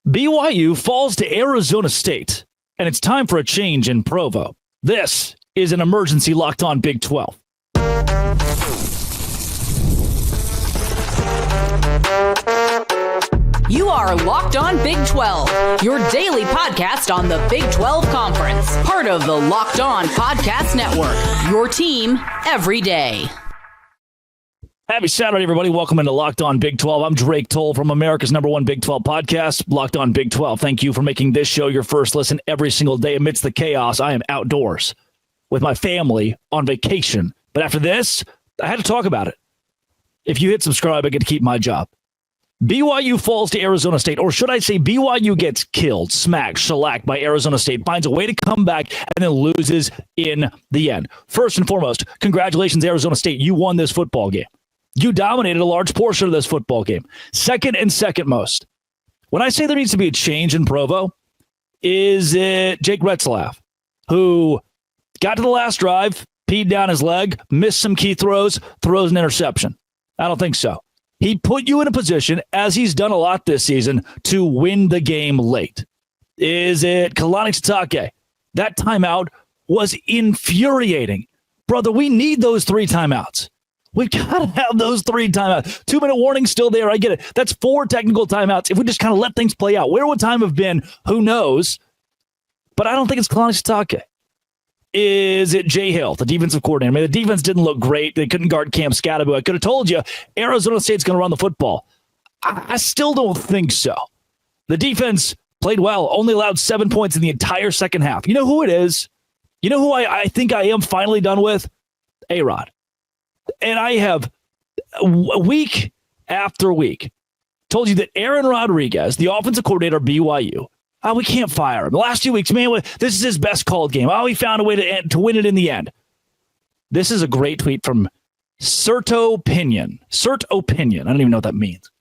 BYU falls to Arizona State, and it's time for a change in Provo. This is an emergency Locked On Big 12. You are Locked On Big 12, your daily podcast on the Big 12 Conference, part of the Locked On Podcast Network, your team every day. Happy Saturday, everybody. Welcome into Locked On Big 12. I'm Drake Toll from America's #1 Big 12 podcast, Locked On Big 12. Thank you for making this show your first listen every single day amidst the chaos. I am outdoors with my family on vacation. But after this, I had to talk about it. If you hit subscribe, I get to keep my job. BYU falls to Arizona State, or should I say BYU gets killed, smacked, shellacked by Arizona State, finds a way to come back, and then loses in the end. First and foremost, congratulations, Arizona State. You won this football game. You dominated a large portion of this football game. Second most, when I say there needs to be a change in Provo, is it Jake Retzlaff, who got to the last drive, peed down his leg, missed some key throws an interception? I don't think so. He put you in a position, as he's done a lot this season, to win the game late. Is it Kalani Sitake? That timeout was infuriating. Brother, we need those 3 timeouts. We've got to have those 3 timeouts. 2-minute warning still there. I get it. That's 4 technical timeouts. If we just kind of let things play out, where would time have been? Who knows? But I don't think it's Kalani Sitake. Is it Jay Hill, the defensive coordinator? I mean, the defense didn't look great. They couldn't guard Cam Scatterbo. I could have told you Arizona State's going to run the football. I still don't think so. The defense played well, only allowed 7 points in the entire second half. You know who it is? You know who I think I am finally done with? A-Rod. And I have, week after week, told you that Aaron Rodriguez, the offensive coordinator of BYU, we can't fire him. The last 2 weeks, man, this is his best called game. He found a way to win it in the end. This is a great tweet from Cert Opinion. I don't even know what that means.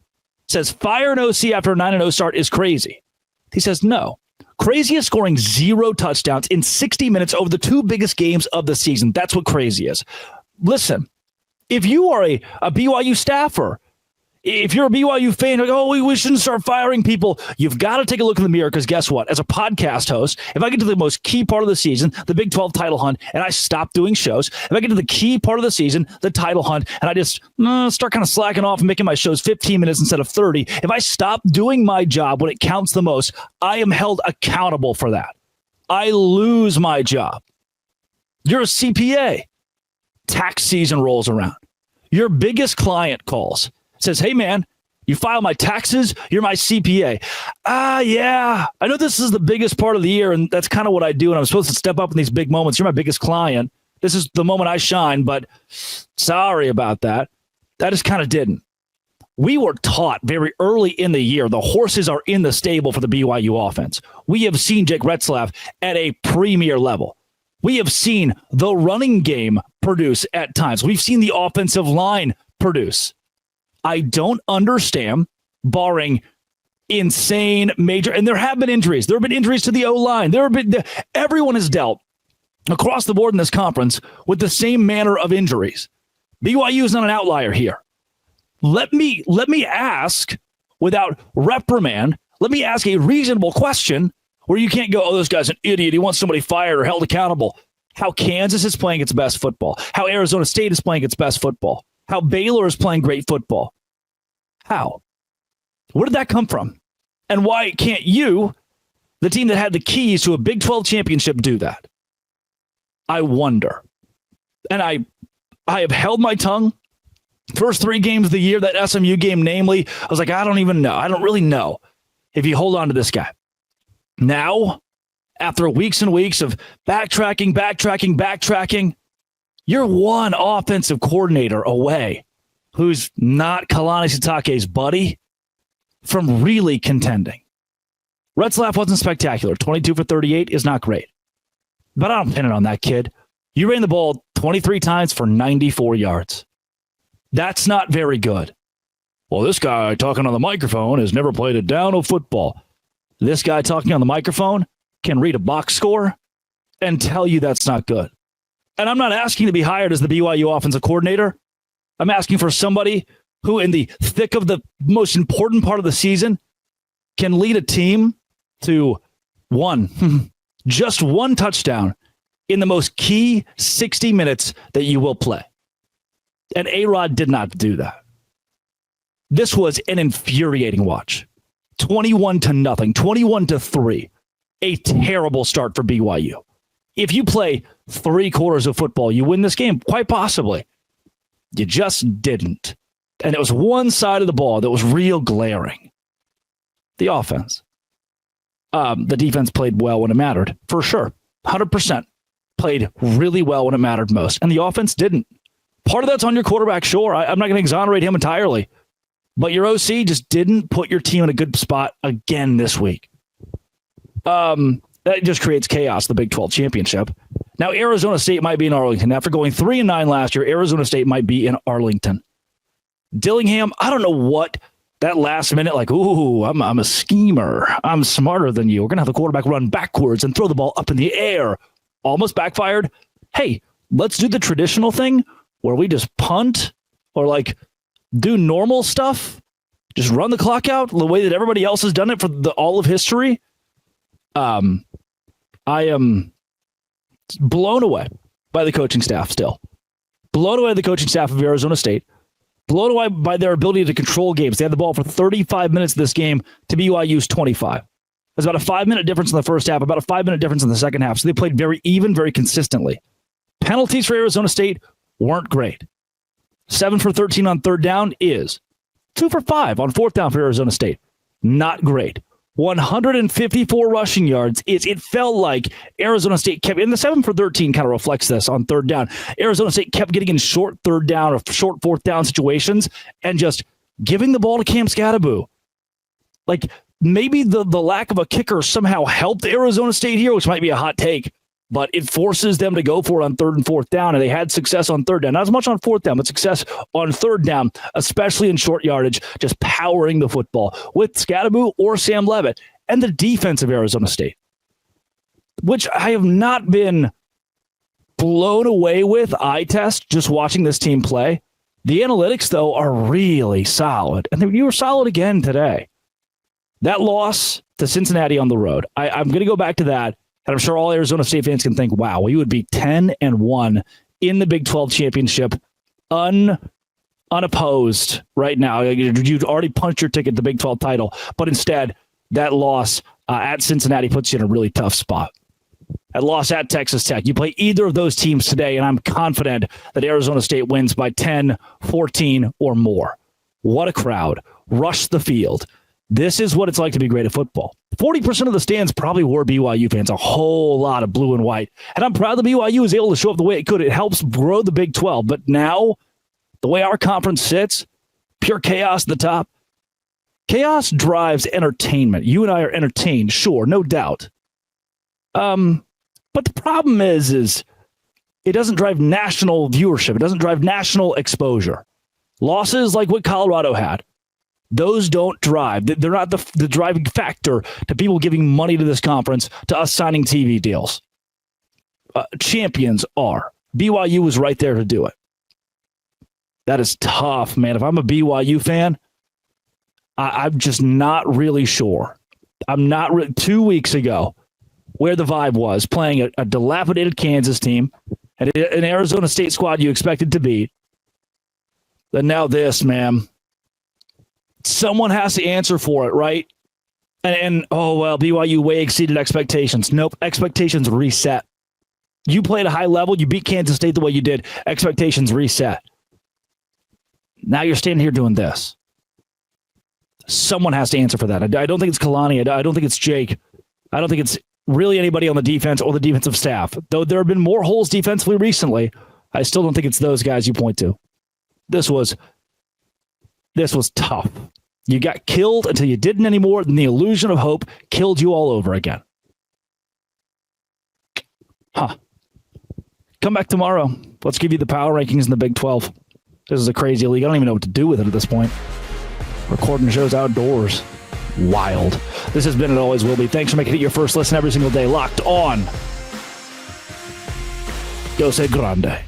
It says, fire an OC after a 9-0 start is crazy. He says, no. Crazy is scoring 0 touchdowns in 60 minutes over the 2 biggest games of the season. That's what crazy is. Listen, if you are a BYU staffer, if you're a BYU fan, you're like, we shouldn't start firing people. You've got to take a look in the mirror, because guess what? As a podcast host, if I get to the most key part of the season, the Big 12 title hunt, and I stop doing shows, if I get to the key part of the season, the title hunt, and I just start kind of slacking off and making my shows 15 minutes instead of 30, if I stop doing my job when it counts the most, I am held accountable for that. I lose my job. You're a CPA. Tax season rolls around. Your biggest client calls, says, hey, man, you file my taxes, you're my CPA. Yeah, I know this is the biggest part of the year, and that's kind of what I do, and I'm supposed to step up in these big moments. You're my biggest client. This is the moment I shine, but sorry about that. That just kind of didn't. We were taught very early in the year the horses are in the stable for the BYU offense. We have seen Jake Retzlaff at a premier level. We have seen the running game produce at times. We've seen the offensive line produce. I don't understand, barring insane major, and there have been injuries. There have been injuries to the O-line. Everyone has dealt across the board in this conference with the same manner of injuries. BYU is not an outlier here. Let me ask, without reprimand, let me ask a reasonable question where you can't go, this guy's an idiot. He wants somebody fired or held accountable. How Kansas is playing its best football. How Arizona State is playing its best football. How Baylor is playing great football. How? Where did that come from? And why can't you, the team that had the keys to a Big 12 championship, do that? I wonder. And I have held my tongue. First 3 games of the year, that SMU game, namely, I was like, I don't even know. I don't really know if you hold on to this guy. Now, after weeks and weeks of backtracking, you're one offensive coordinator away who's not Kalani Sitake's buddy from really contending. Retzlaff wasn't spectacular. 22 for 38 is not great. But I don't pin it on that kid. You ran the ball 23 times for 94 yards. That's not very good. Well, this guy talking on the microphone has never played a down of football. This guy talking on the microphone can read a box score and tell you that's not good. And I'm not asking to be hired as the BYU offensive coordinator. I'm asking for somebody who, in the thick of the most important part of the season, can lead a team to just one touchdown in the most key 60 minutes that you will play. And A-Rod did not do that. This was an infuriating watch. 21-0, 21-3. A terrible start for BYU. If you play 3 quarters of football, you win this game, quite possibly. You just didn't. And it was one side of the ball that was real glaring. The offense. The defense played well when it mattered, for sure. 100% played really well when it mattered most. And the offense didn't. Part of that's on your quarterback, sure. I'm not going to exonerate him entirely. But your OC just didn't put your team in a good spot again this week. That just creates chaos, the Big 12 championship. Now, Arizona State might be in Arlington. After going 3-9 last year, Arizona State might be in Arlington. Dillingham, I don't know what that last minute, like, ooh, I'm a schemer. I'm smarter than you. We're going to have the quarterback run backwards and throw the ball up in the air. Almost backfired. Hey, let's do the traditional thing where we just punt or like do normal stuff. Just run the clock out the way that everybody else has done it for all of history. I am blown away by the coaching staff still. Blown away by the coaching staff of Arizona State. Blown away by their ability to control games. They had the ball for 35 minutes of this game to BYU's 25. There's about a 5-minute difference in the first half, about a 5-minute difference in the second half. So they played very even, very consistently. Penalties for Arizona State weren't great. 7 for 13 on third down is 2 for 5 on fourth down for Arizona State. Not great. 154 rushing yards. It felt like Arizona State kept, and the 7 for 13 kind of reflects this on third down. Arizona State kept getting in short third down or short fourth down situations and just giving the ball to Cam Scatterbo. Like maybe the lack of a kicker somehow helped Arizona State here, which might be a hot take, but it forces them to go for it on third and fourth down, and they had success on third down. Not as much on fourth down, but success on third down, especially in short yardage, just powering the football with Scatterbo or Sam Levitt. And the defense of Arizona State, which I have not been blown away with eye test just watching this team play. The analytics, though, are really solid. And you were solid again today. That loss to Cincinnati on the road, I'm going to go back to that. And I'm sure all Arizona State fans can think, wow, we would be 10-1 in the Big 12 championship unopposed right now. You'd already punched your ticket to the Big 12 title. But instead, that loss at Cincinnati puts you in a really tough spot. That loss at Texas Tech. You play either of those teams today, and I'm confident that Arizona State wins by 10, 14, or more. What a crowd. Rush the field. This is what it's like to be great at football. 40% of the stands probably were BYU fans, a whole lot of blue and white. And I'm proud that BYU was able to show up the way it could. It helps grow the Big 12. But now, the way our conference sits, pure chaos at the top. Chaos drives entertainment. You and I are entertained, sure, no doubt. But the problem is it doesn't drive national viewership. It doesn't drive national exposure. Losses like what Colorado had, those don't drive. They're not the driving factor to people giving money to this conference, to us signing TV deals. Champions are. BYU was right there to do it. That is tough, man. If I'm a BYU fan, I'm just not really sure. I'm not 2 weeks ago where the vibe was, playing a dilapidated Kansas team and an Arizona State squad you expected to beat. And now this, man. Someone has to answer for it, right? And oh, well, BYU way exceeded expectations. Nope, expectations reset. You played a high level. You beat Kansas State the way you did. Expectations reset. Now you're standing here doing this. Someone has to answer for that. I don't think it's Kalani. I don't think it's Jake. I don't think it's really anybody on the defense or the defensive staff. Though there have been more holes defensively recently, I still don't think it's those guys you point to. This was tough. You got killed until you didn't anymore, and the illusion of hope killed you all over again. Come back tomorrow. Let's give you the power rankings in the Big 12. This is a crazy league. I don't even know what to do with it at this point. Recording shows outdoors. Wild. This has been and always will be. Thanks for making it your first listen every single day. Locked on. Go say grande.